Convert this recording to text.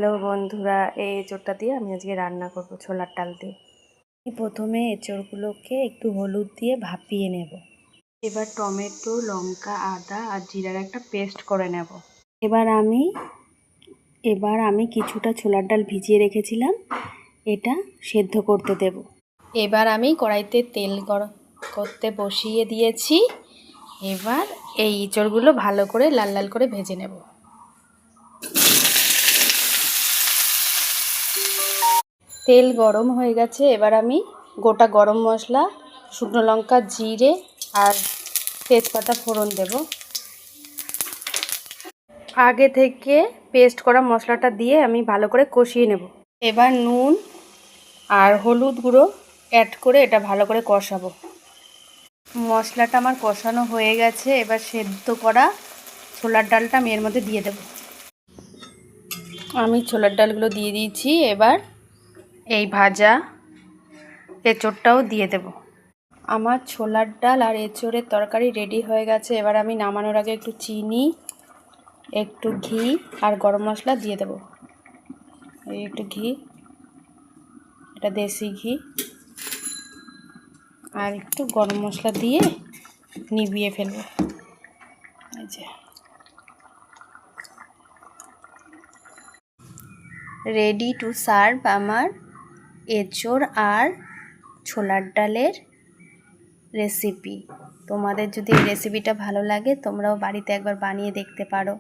Hello বন্ধুরা, এই এঁচোড়টা দিয়ে আমি আজকে রান্না করব ছোলার ডাল দিয়ে। প্রথমে এঁচোড়গুলোকে একটু হলুদ দিয়ে ভাপিয়ে নেব। এবার টমেটো, লঙ্কা, আদা আর জিরার একটা পেস্ট করে নেব। এবার আমি কিছুটা ছোলার ডাল ভিজিয়ে রেখেছিলাম, এটা সেদ্ধ করতে দেব। এবার আমি কড়াইতে তেল গরম করতে বসিয়ে দিয়েছি। এবার এই এঁচোড়গুলো ভালো করে লাল লাল করে ভেজে নেব। তেল গরম হয়ে গেছে। এবার আমি গোটা গরম মশলা, শুকনো লঙ্কা, জিরে আর তেজপাতা ফোড়ন দেব। আগে থেকে পেস্ট করা মশলাটা দিয়ে আমি ভালো করে কষিয়ে নেব। এবার নুন আর হলুদ গুঁড়ো অ্যাড করে এটা ভালো করে কষাবো। মশলাটা আমার কষানো হয়ে গেছে। এবার সেদ্ধ করা ছোলার ডালটা আমি এর মধ্যে দিয়ে দেব। আমি ছোলার ডালগুলো দিয়ে দিয়েছি। এবার এই ভাজা এঁচোড়টাও দিয়ে দেব। আমার ছোলার ডাল আর এঁচোড়ের তরকারি রেডি হয়ে গেছে। এবার আমি নামানোর আগে একটু চিনি, একটু ঘি আর গরম মশলা দিয়ে দেব। এই একটু ঘি, এটা দেশি ঘি, আর একটু গরম মশলা দিয়ে নিভিয়ে ফেলব। এই যে রেডি টু সার্ভ আমার এঁচোড় আর ছোলার ডালের রেসিপি। তোমাদের যদি এই রেসিপিটা ভালো লাগে, তোমরাও বাড়িতে একবার বানিয়ে দেখতে পারো।